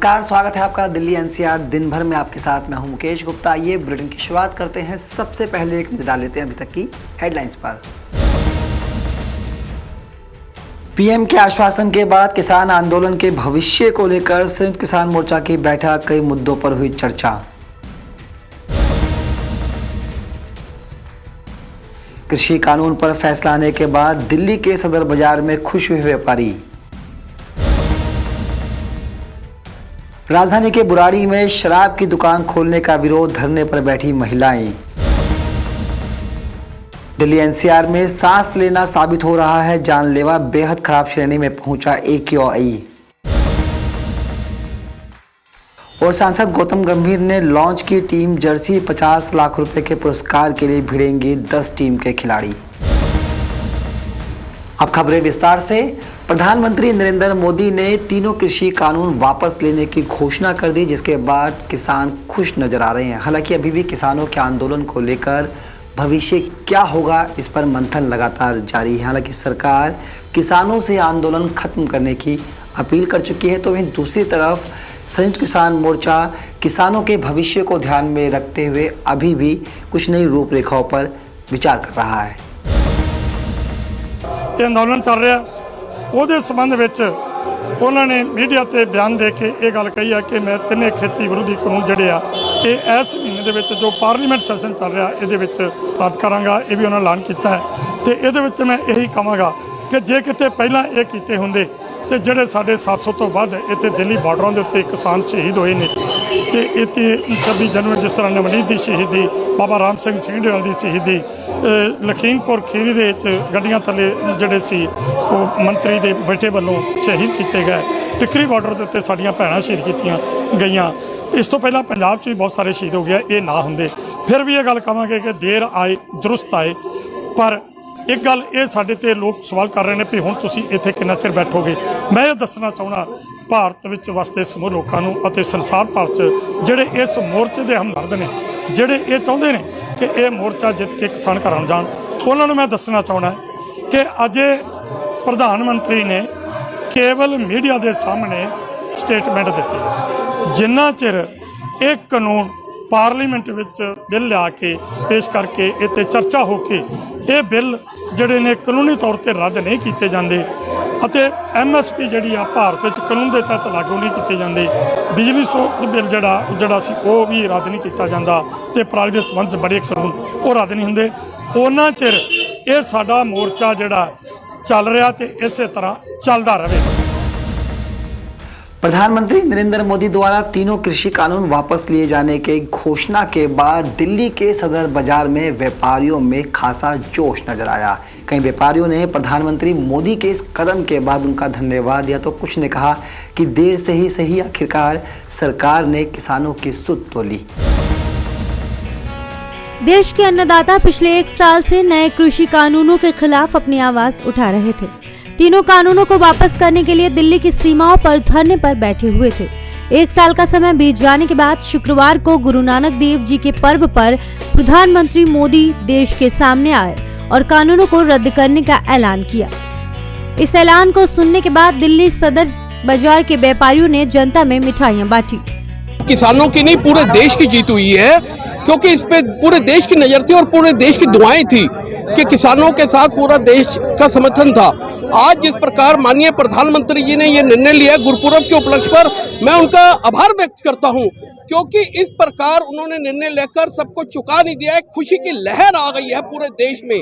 नमस्कार, स्वागत है आपका दिल्ली एनसीआर दिन भर में आपके साथ। मैं हूं मुकेश गुप्ता। ये बुलेटिन की शुरुआत करते हैं। सबसे पहले एक नजर डाल लेते हैं अभी तक की हेडलाइंस पर। पीएम के आश्वासन के बाद किसान आंदोलन के भविष्य को लेकर संयुक्त किसान मोर्चा की बैठक, कई मुद्दों पर हुई चर्चा। कृषि कानून पर फैसला आने के बाद दिल्ली के सदर बाजार में खुश हुए व्यापारी। राजधानी के बुराड़ी में शराब की दुकान खोलने का विरोध, धरने पर बैठी महिलाएं। दिल्ली एनसीआर में सांस लेना साबित हो रहा है जानलेवा, बेहद खराब श्रेणी में पहुंचा AQI। और सांसद गौतम गंभीर ने लॉन्च की टीम जर्सी। 50 लाख रुपए के पुरस्कार के लिए भिड़ेंगे 10 टीम के खिलाड़ी। अब खबरें विस्तार से। प्रधानमंत्री नरेंद्र मोदी ने तीनों कृषि कानून वापस लेने की घोषणा कर दी, जिसके बाद किसान खुश नजर आ रहे हैं। हालांकि अभी भी किसानों के आंदोलन को लेकर भविष्य क्या होगा, इस पर मंथन लगातार जारी है। हालांकि सरकार किसानों से आंदोलन खत्म करने की अपील कर चुकी है, तो वहीं दूसरी तरफ संयुक्त किसान मोर्चा किसानों के भविष्य को ध्यान में रखते हुए अभी भी कुछ नई रूपरेखाओं पर विचार कर रहा है। अंदोलन चल रहा है, ਉਹਦੇ ਸੰਬੰਧ ਵਿੱਚ ਉਹਨਾਂ ਨੇ ਮੀਡੀਆ ਤੇ ਬਿਆਨ ਦੇ ਕੇ ਇਹ ਗੱਲ ਕਹੀ ਹੈ ਕਿ ਮੈਂ ਤਿੰਨੇ ਖੇਤੀ ਵਿਰੋਧੀ ਕਾਨੂੰਨ ਜਿਹੜੇ ਆ ਇਹ ਇਸ ਮਹੀਨੇ ਦੇ ਵਿੱਚ ਜੋ ਪਾਰਲੀਮੈਂਟ ਸੈਸ਼ਨ ਚੱਲ ਰਿਹਾ ਇਹਦੇ ਵਿੱਚ ਰੱਦ ਕਰਾਂਗਾ। ਇਹ ਵੀ ਉਹਨਾਂ ਐਲਾਨ ਕੀਤਾ ਹੈ ਤੇ ਇਹਦੇ ਵਿੱਚ ਮੈਂ ਇਹੀ ਕਹਾਂਗਾ ਕਿ ਜੇ ਕਿਤੇ ਪਹਿਲਾਂ ਇਹ ਕੀਤੇ ਹੁੰਦੇ ਤੇ ਜਿਹੜੇ ਸਾਡੇ 700 ਤੋਂ ਵੱਧ ਇੱਥੇ ਦਿੱਲੀ ਬਾਰਡਰਾਂ ਦੇ ਉੱਤੇ ਕਿਸਾਨ ਸ਼ਹੀਦ ਹੋਏ ਨੇ ਤੇ ਇੱਥੇ 26 ਜਨਵਰੀ ਜਿਸ ਤਰ੍ਹਾਂ ਨਵਨੀਤ ਦੀ ਸ਼ਹੀਦੀ, ਬਾਬਾ ਰਾਮ ਸਿੰਘ ਸਿੰਘੜੇਵਾਲ ਦੀ ਸ਼ਹੀਦੀ, ਲਖੀਮਪੁਰ ਖੀਰੀ ਦੇ ਵਿੱਚ ਗੱਡੀਆਂ ਥੱਲੇ ਜਿਹੜੇ ਸੀ ਉਹ ਮੰਤਰੀ ਦੇ ਬੇਟੇ ਵੱਲੋਂ ਸ਼ਹੀਦ ਕੀਤੇ ਗਏ, ਟਿੱਕਰੀ ਬਾਰਡਰ ਦੇ ਉੱਤੇ ਸਾਡੀਆਂ ਭੈਣਾਂ ਸ਼ਹੀਦ ਕੀਤੀਆਂ ਗਈਆਂ। ਇਸ ਤੋਂ ਪਹਿਲਾਂ ਪੰਜਾਬ 'ਚ ਵੀ ਬਹੁਤ ਸਾਰੇ ਸ਼ਹੀਦ ਹੋ ਗਏ। ਇਹ ਨਾ ਹੁੰਦੇ ਫਿਰ ਵੀ ਇਹ ਗੱਲ ਕਹਾਂਗੇ ਕਿ ਦੇਰ ਆਏ ਦਰੁਸਤ ਆਏ। ਪਰ ਇੱਕ ਗੱਲ ਇਹ ਸਾਡੇ ਤੇ ਲੋਕ ਸਵਾਲ ਕਰ ਰਹੇ ਨੇ ਵੀ ਹੁਣ ਤੁਸੀਂ ਇੱਥੇ ਕਿੰਨਾ ਚਿਰ ਬੈਠੋਗੇ। ਮੈਂ ਇਹ ਦੱਸਣਾ ਚਾਹੁੰਦਾ ਭਾਰਤ ਵਿੱਚ ਵਸਦੇ ਸਮੂਹ ਲੋਕਾਂ ਨੂੰ ਅਤੇ ਸੰਸਾਰ ਭਰ 'ਚ ਜਿਹੜੇ ਇਸ ਮੋਰਚੇ ਦੇ ਹਮਦਰਦ ਨੇ, ਜਿਹੜੇ ਇਹ ਚਾਹੁੰਦੇ ਨੇ ਕਿ ਇਹ ਮੋਰਚਾ ਜਿੱਤ ਕੇ ਕਿਸਾਨ ਘਰਾਂ ਨੂੰ ਜਾਣ, ਉਹਨਾਂ ਨੂੰ ਮੈਂ ਦੱਸਣਾ ਚਾਹੁੰਦਾ ਕਿ ਅਜੇ ਪ੍ਰਧਾਨ ਮੰਤਰੀ ਨੇ ਕੇਵਲ ਮੀਡੀਆ ਦੇ ਸਾਹਮਣੇ ਸਟੇਟਮੈਂਟ ਦਿੱਤੀ। ਜਿੰਨਾ ਚਿਰ ਇਹ ਕਾਨੂੰਨ ਪਾਰਲੀਮੈਂਟ ਵਿੱਚ ਬਿੱਲ ਲਿਆ ਕੇ ਪੇਸ਼ ਕਰਕੇ ਇਹ 'ਤੇ ਚਰਚਾ ਹੋ ਕੇ ਇਹ ਬਿੱਲ ਜਿਹੜੇ ਨੇ ਕਾਨੂੰਨੀ ਤੌਰ 'ਤੇ ਰੱਦ ਨਹੀਂ ਕੀਤੇ ਜਾਂਦੇ ਅਤੇ MSP ਜਿਹੜੀ ਆ ਭਾਰਤ ਵਿੱਚ ਕਾਨੂੰਨ ਦੇ ਤਹਿਤ ਲਾਗੂ ਨਹੀਂ ਕੀਤੇ ਜਾਂਦੇ, ਬਿਜਲੀ ਸੋਧ ਬਿੱਲ ਜਿਹੜਾ ਸੀ ਉਹ ਵੀ ਰੱਦ ਨਹੀਂ ਕੀਤਾ ਜਾਂਦਾ ਤੇ ਪਰਾਲੀ ਦੇ ਸੰਬੰਧ 'ਚ ਬੜੇ ਕਾਨੂੰਨ ਉਹ ਰੱਦ ਨਹੀਂ ਹੁੰਦੇ, ਉਹਨਾਂ ਚਿਰ ਇਹ ਸਾਡਾ ਮੋਰਚਾ ਜਿਹੜਾ ਚੱਲ ਰਿਹਾ ਤੇ ਇਸੇ ਤਰ੍ਹਾਂ ਚੱਲਦਾ ਰਹੇ। प्रधानमंत्री नरेंद्र मोदी द्वारा तीनों कृषि कानून वापस लिए जाने के घोषणा के बाद दिल्ली के सदर बाजार में व्यापारियों में खासा जोश नजर आया। कई व्यापारियों ने प्रधानमंत्री मोदी के इस कदम के बाद उनका धन्यवाद दिया, तो कुछ ने कहा कि देर से ही सही, आखिरकार सरकार ने किसानों की सुध तो ली। देश के अन्नदाता पिछले 1 साल से नए कृषि कानूनों के खिलाफ अपनी आवाज उठा रहे थे। तीनों कानूनों को वापस करने के लिए दिल्ली की सीमाओं पर धरने पर बैठे हुए थे। 1 साल का समय बीत जाने के बाद शुक्रवार को गुरु नानक देव जी के पर्व पर प्रधानमंत्री मोदी देश के सामने आए और कानूनों को रद्द करने का ऐलान किया। इस ऐलान को सुनने के बाद दिल्ली सदर बाजार के व्यापारियों ने जनता में मिठाइयाँ बांटी। किसानों की नहीं, पूरे देश की जीत हुई है, क्योंकि इस पे पूरे देश की नजर थी और पूरे देश की दुआएं थी कि किसानों के साथ पूरा देश का समर्थन था। आज जिस प्रकार माननीय प्रधानमंत्री जी ने ये निर्णय लिया गुरुपुरब के उपलक्ष्य पर, मैं उनका आभार व्यक्त करता हूं, क्योंकि इस प्रकार उन्होंने निर्णय लेकर सबको चुका नहीं दिया है। खुशी की लहर आ गई है पूरे देश में।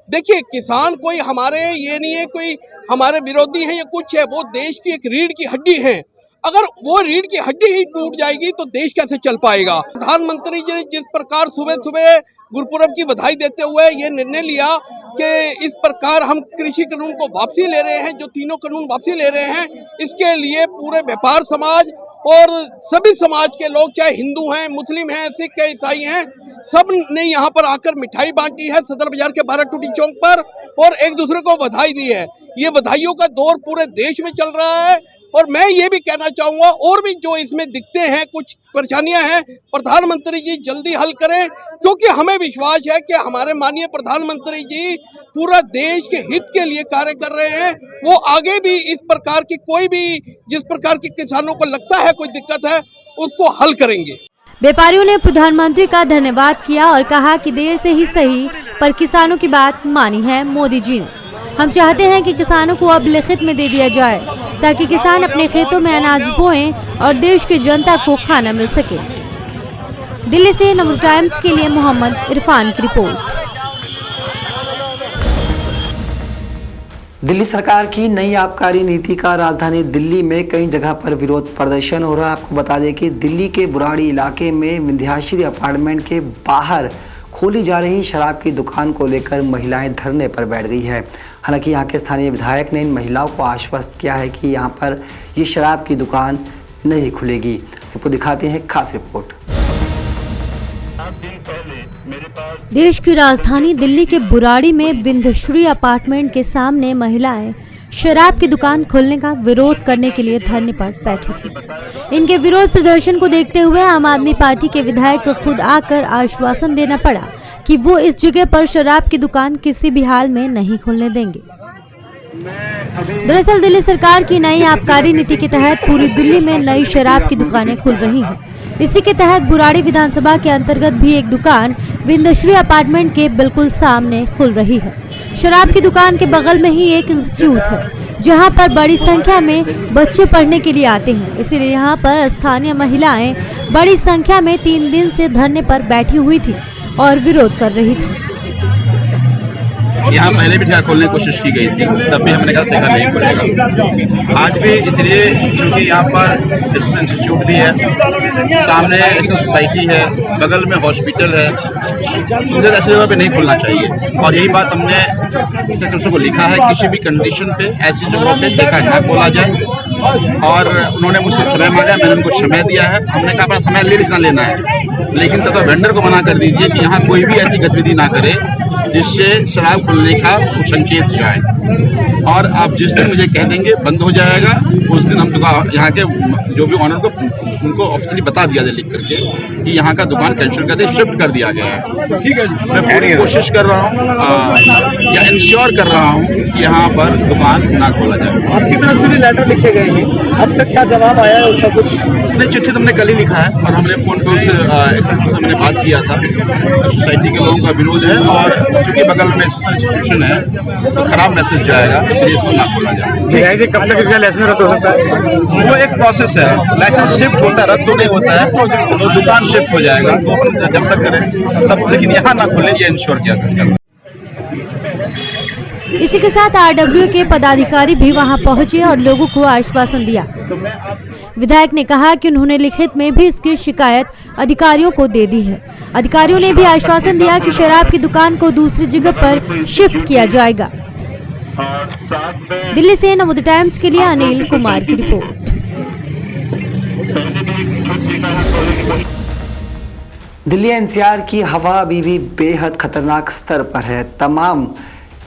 देखिए, किसान कोई हमारे ये नहीं है कोई हमारे विरोधी है या कुछ है, वो देश की एक रीढ़ की हड्डी है। अगर वो रीढ़ की हड्डी ही टूट जाएगी तो देश कैसे चल पाएगा। प्रधानमंत्री जी ने जिस प्रकार सुबह सुबह गुरुपुरब की बधाई देते हुए ये निर्णय लिया कि इस प्रकार हम कृषि कानून को वापसी ले रहे हैं, जो तीनों कानून वापसी ले रहे हैं, इसके लिए पूरे व्यापार समाज और सभी समाज के लोग, चाहे हिंदू हैं, मुस्लिम हैं, सिख हैं, ईसाई हैं, सब ने यहाँ पर आकर मिठाई बांटी है सदर बाजार के 12 टूटी चौक पर और एक दूसरे को बधाई दी है। ये बधाइयों का दौर पूरे देश में चल रहा है और मैं ये भी कहना चाहूंगा और भी जो इसमें दिखते हैं कुछ परेशानियां हैं, प्रधानमंत्री जी जल्दी हल करें, क्योंकि हमें विश्वास है कि हमारे माननीय प्रधानमंत्री जी पूरा देश के हित के लिए कार्य कर रहे हैं, वो आगे भी इस प्रकार की कोई भी जिस प्रकार की किसानों को लगता है कोई दिक्कत है उसको हल करेंगे। व्यापारियों ने प्रधानमंत्री का धन्यवाद किया और कहा कि देर से ही सही पर किसानों की बात मानी है मोदी जी ने। हम चाहते हैं कि किसानों को अब लिखित में दे दिया जाए ताकि किसान अपने खेतों में अनाज बोएं और देश की जनता को खाना मिल सके। दिल्ली से नमूद टाइम्स के लिए मोहम्मद इरफान की रिपोर्ट। दिल्ली सरकार की नई आबकारी नीति का राजधानी दिल्ली में कई जगह पर विरोध प्रदर्शन हो रहा है। आपको बता दें कि दिल्ली के बुराड़ी इलाके में विंध्याचली अपार्टमेंट के बाहर खोली जा रही शराब की दुकान को लेकर महिलाएं धरने पर बैठ गई है। हालांकि यहाँ के स्थानीय विधायक ने इन महिलाओं को आश्वस्त किया है कि यहाँ पर ये शराब की दुकान नहीं खुलेगी। आपको दिखाते हैं खास रिपोर्ट। देश की राजधानी दिल्ली के बुराड़ी में विंध्यश्री अपार्टमेंट के सामने महिलाएं शराब की दुकान खोलने का विरोध करने के लिए धरने पर बैठी थी। इनके विरोध प्रदर्शन को देखते हुए आम आदमी पार्टी के विधायक को खुद आकर आश्वासन देना पड़ा कि वो इस जगह पर शराब की दुकान किसी भी हाल में नहीं खोलने देंगे। दरअसल दिल्ली सरकार की नई आबकारी नीति के तहत पूरी दिल्ली में नई शराब की दुकानें खुल रही हैं। इसी के तहत बुराड़ी विधानसभा के अंतर्गत भी एक दुकान विंध्यश्री अपार्टमेंट के बिल्कुल सामने खुल रही है। शराब की दुकान के बगल में ही एक इंस्टीट्यूट है जहां पर बड़ी संख्या में बच्चे पढ़ने के लिए आते हैं। इसीलिए यहां पर स्थानीय महिलाएं बड़ी संख्या में 3 दिन से धरने पर बैठी हुई थी और विरोध कर रही थी। यहाँ पहले भी ठेका खोलने की कोशिश की गई थी, तब भी हमने कहा ठेका नहीं खुलेगा। आज भी इसलिए क्योंकि यहाँ पर इंस्टीट्यूट भी है, सामने सोसाइटी है, बगल में हॉस्पिटल है, मुझे ऐसी जगह पे नहीं खुलना चाहिए। और यही बात हमने सेक्रेटरी को लिखा है, किसी भी कंडीशन पे ऐसी जगहों पे ठेका ना खोला जाए। और उन्होंने मुझसे समय मांगा, मैंने उनको समय दिया है। हमने कहा अपना समय ले जितना लेना है, लेकिन तथा वेंडर को मना कर दीजिए कि यहाँ कोई भी ऐसी गतिविधि ना करे जिससे शराब खुलने का वो संकेत जाए। और आप जिस दिन मुझे कह देंगे बंद हो जाएगा, उस दिन हम दुकान यहाँ के जो भी ऑनर को उनको ऑफिशियली बता दिया जाए लिख करके कि यहाँ का दुकान कैंसिल कर दे, शिफ्ट कर दिया गया है। ठीक है, मैं पूरी कोशिश कर रहा हूँ या इंश्योर कर रहा हूँ कि यहाँ पर दुकान ना खोला जाए। आपकी तरफ से भी लेटर लिखे गए हैं, अब तक क्या जवाब आया है उसका? कुछ नहीं, चिट्ठी तो हमने कल ही लिखा है और हमने फोन पे उनसे मैंने बात किया था। सोसाइटी के लोगों का विरोध है और क्योंकि बगल में इंस्टीट्यूशन है तो खराब मैसेज जाएगा, इसलिए इसको ना खोला जाए। कब तक इसका लाइसेंस रद्द हो सकता है? वो एक प्रोसेस है, लाइसेंस शिफ्ट होता है, रद्द तो नहीं होता है, तो दुकान शिफ्ट हो जाएगा। तो अपन जब तक करें तब, लेकिन यहाँ ना खोले ये इंश्योर किया जाए। इसी के साथ आरडब्ल्यू के पदाधिकारी भी वहां पहुंचे और लोगों को आश्वासन दिया। विधायक ने कहा कि उन्होंने लिखित में भी इसकी शिकायत अधिकारियों को दे दी है। अधिकारियों ने भी आश्वासन दिया कि शराब की दुकान को दूसरी जगह पर शिफ्ट किया जाएगा। दिल्ली से नमूद टाइम्स के लिए अनिल कुमार की रिपोर्ट। दिल्ली एनसीआर की हवा अभी भी बेहद खतरनाक स्तर पर है। तमाम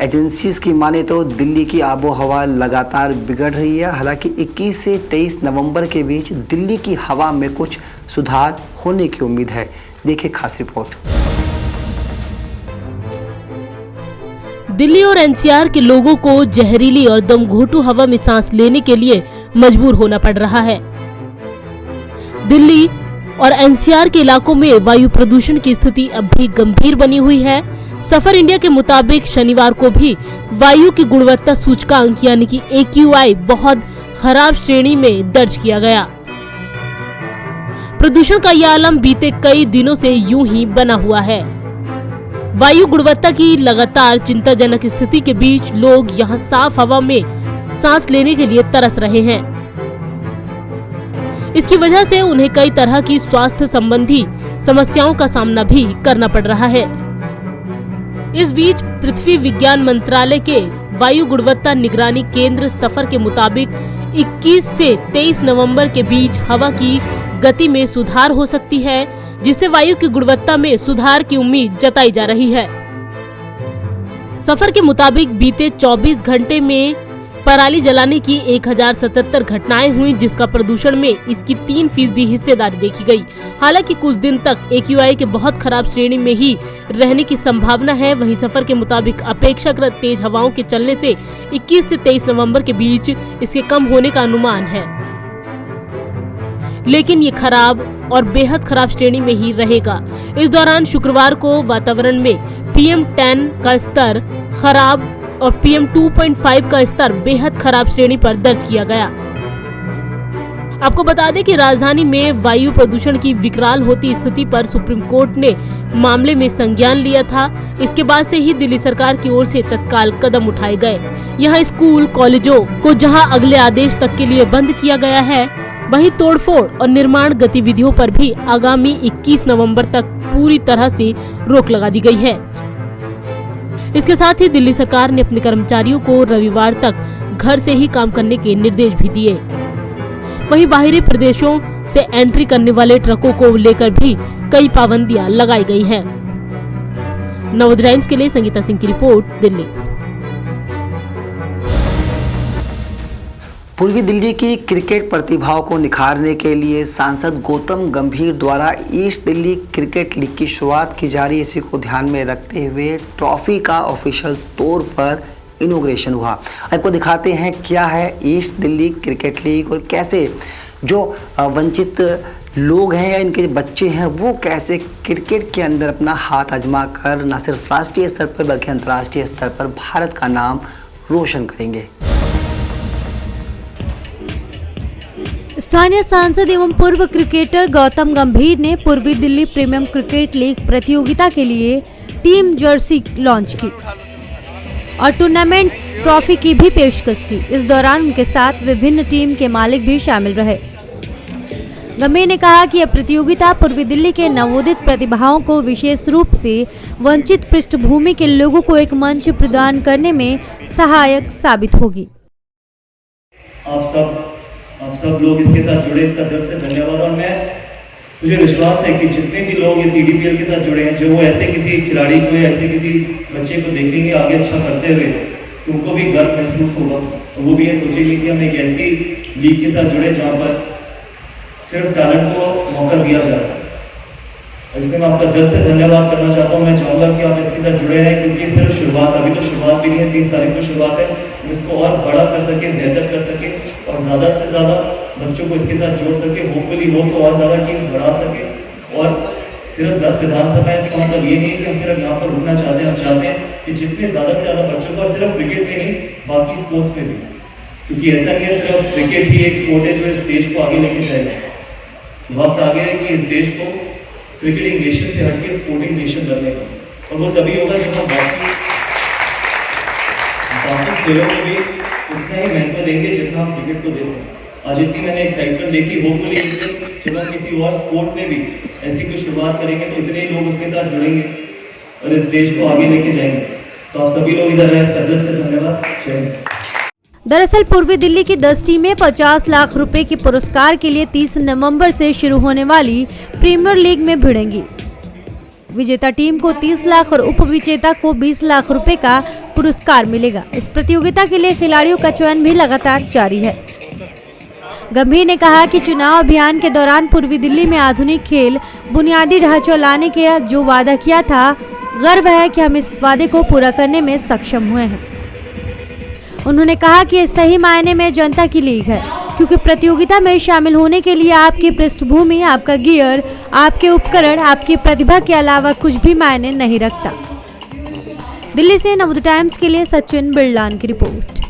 एजेंसीज की माने तो दिल्ली की आबो हवा लगातार बिगड़ रही है। हालांकि 21 से 23 नवंबर के बीच दिल्ली की हवा में कुछ सुधार होने की उम्मीद है। देखिए खास रिपोर्ट। दिल्ली और एनसीआर के लोगों को जहरीली और दमघोटू हवा में सांस लेने के लिए मजबूर होना पड़ रहा है। दिल्ली और एनसीआर के इलाकों में वायु प्रदूषण की स्थिति अब भी गंभीर बनी हुई है। सफर इंडिया के मुताबिक शनिवार को भी वायु की गुणवत्ता सूचकांक यानी कि AQI बहुत खराब श्रेणी में दर्ज किया गया। प्रदूषण का यह आलम बीते कई दिनों से यूं ही बना हुआ है। वायु गुणवत्ता की लगातार चिंताजनक स्थिति के बीच लोग यहां साफ हवा में सांस लेने के लिए तरस रहे हैं। इसकी वजह से उन्हें कई तरह की स्वास्थ्य संबंधी समस्याओं का सामना भी करना पड़ रहा है। इस बीच पृथ्वी विज्ञान मंत्रालय के वायु गुणवत्ता निगरानी केंद्र सफर के मुताबिक 21 से 23 नवंबर के बीच हवा की गति में सुधार हो सकती है, जिससे वायु की गुणवत्ता में सुधार की उम्मीद जताई जा रही है। सफर के मुताबिक बीते 24 घंटे में पराली जलाने की 1077 घटनाएं हुई, जिसका प्रदूषण में इसकी 3% हिस्सेदारी देखी गई। हालांकि कुछ दिन तक AQI के बहुत खराब श्रेणी में ही रहने की संभावना है। वहीं सफर के मुताबिक अपेक्षाकृत तेज हवाओं के चलने से 21 से 23 नवंबर के बीच इसके कम होने का अनुमान है, लेकिन ये खराब और बेहद खराब श्रेणी में ही रहेगा। इस दौरान शुक्रवार को वातावरण में PM10 का स्तर खराब और PM2.5 का स्तर बेहद खराब श्रेणी पर दर्ज किया गया। आपको बता दें कि राजधानी में वायु प्रदूषण की विकराल होती स्थिति पर सुप्रीम कोर्ट ने मामले में संज्ञान लिया था। इसके बाद से ही दिल्ली सरकार की ओर से तत्काल कदम उठाए गए। यहाँ स्कूल कॉलेजों को जहाँ अगले आदेश तक के लिए बंद किया गया है, वहीं तोड़फोड़ और निर्माण गतिविधियों पर भी आगामी 21 नवंबर तक पूरी तरह से रोक लगा दी गई है। इसके साथ ही दिल्ली सरकार ने अपने कर्मचारियों को रविवार तक घर से ही काम करने के निर्देश भी दिए। वहीं बाहरी प्रदेशों से एंट्री करने वाले ट्रकों को लेकर भी कई पाबंदियां लगाई गई हैं। नवोदय टाइम्स के लिए संगीता सिंह की रिपोर्ट, दिल्ली। पूर्वी दिल्ली की क्रिकेट प्रतिभाओं को निखारने के लिए सांसद गौतम गंभीर द्वारा ईस्ट दिल्ली क्रिकेट लीग की शुरुआत की जा रही है। इसी को ध्यान में रखते हुए ट्रॉफी का ऑफिशियल तौर पर इनॉग्रेशन हुआ। आपको दिखाते हैं क्या है ईस्ट दिल्ली क्रिकेट लीग और कैसे जो वंचित लोग हैं या इनके बच्चे हैं वो कैसे क्रिकेट के अंदर अपना हाथ आजमा कर न सिर्फ राष्ट्रीय स्तर पर बल्कि अंतर्राष्ट्रीय स्तर पर भारत का नाम रोशन करेंगे। स्थानीय सांसद एवं पूर्व क्रिकेटर गौतम गंभीर ने पूर्वी दिल्ली प्रीमियम क्रिकेट लीग प्रतियोगिता के लिए टीम जर्सी लॉन्च की और टूर्नामेंट ट्रॉफी की भी पेशकश की। इस दौरान उनके साथ विभिन्न टीम के मालिक भी शामिल रहे। गंभीर ने कहा कि यह प्रतियोगिता पूर्वी दिल्ली के नवोदित प्रतिभाओं को विशेष रूप से वंचित पृष्ठभूमि के लोगों को एक मंच प्रदान करने में सहायक साबित होगी। आप सब लोग इसके साथ जुड़े, इसका दिल से धन्यवाद। और मुझे विश्वास है कि जितने भी लोग इस EDPL के साथ जुड़े हैं, जो वो ऐसे किसी खिलाड़ी को या ऐसे किसी बच्चे को देखेंगे आगे अच्छा करते हुए, तो उनको भी गर्व महसूस होगा। तो वो भी ये सोचेंगे कि हम एक ऐसी लीग के साथ जुड़े जहाँ पर सिर्फ टैलेंट को मौका दिया जाता है। इसलिए मैं आपका दिल से धन्यवाद करना चाहता हूँ। मैं चाहूँगा कि आप इसके साथ जुड़े रहें, क्योंकि सिर्फ शुरुआत, अभी तो शुरुआत भी नहीं है, 30 तारीख को शुरुआत है। हम इसको और बड़ा कर सके, बेहतर कर सके और ज़्यादा से ज़्यादा बच्चों को इसके साथ जोड़ सके। होपफुली वो तो और ज़्यादा टीम बढ़ा सके। और सिर्फ 10 विधानसभा है, इसका मतलब ये नहीं है कि हम सिर्फ यहाँ पर रुकना चाहते हैं। हम चाहते हैं कि जितने ज़्यादा से ज़्यादा बच्चों को, सिर्फ क्रिकेट में नहीं बाकी स्पोर्ट्स में भी, क्योंकि ऐसा नहीं है सिर्फ क्रिकेट ही एक स्पोर्ट है जो इस देश को आगे लेके जाएगा। वक्त आ गया है कि इस देश को क्रिकेटिंग नेशन से हटके स्पोर्टिंग नेशन बनने का, और वो तभी होगा जब हम बाकी खेलों में भी उतना ही महत्व देंगे जितना हम क्रिकेट को देते हैं। आज इतनी मैंने एक्साइटमेंट देखी, होपफुली जब हम किसी और स्पोर्ट में भी ऐसी कोई शुरुआत करेंगे तो इतने ही लोग उसके साथ जुड़ेंगे और इस देश को आगे लेके जाएंगे। तो आप सभी लोग इधर रहे, इसका दिल से धन्यवाद। जय हिंद। दरअसल पूर्वी दिल्ली की 10 टीमें 50 लाख रुपए के पुरस्कार के लिए 30 नवंबर से शुरू होने वाली प्रीमियर लीग में भिड़ेंगी। विजेता टीम को 30 लाख और उपविजेता को 20 लाख रुपए का पुरस्कार मिलेगा। इस प्रतियोगिता के लिए खिलाड़ियों का चयन भी लगातार जारी है। गंभीर ने कहा कि चुनाव अभियान के दौरान पूर्वी दिल्ली में आधुनिक खेल बुनियादी ढांचा लाने के जो वादा किया था, गर्व है कि हम इस वादे को पूरा करने में सक्षम हुए हैं। उन्होंने कहा कि सही मायने में जनता की लीग है, क्योंकि प्रतियोगिता में शामिल होने के लिए आपकी पृष्ठभूमि, आपका गियर, आपके उपकरण, आपकी प्रतिभा के अलावा कुछ भी मायने नहीं रखता। दिल्ली से नवोदय टाइम्स के लिए सचिन बिरलान की रिपोर्ट।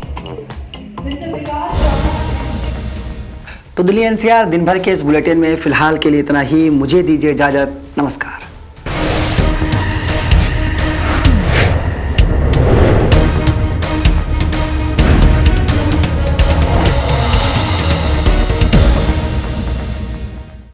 तो दिल्ली NCR दिन भर के इस बुलेटिन में फिलहाल के लिए इतना ही। मुझे दीजिए इजाजत। नमस्कार।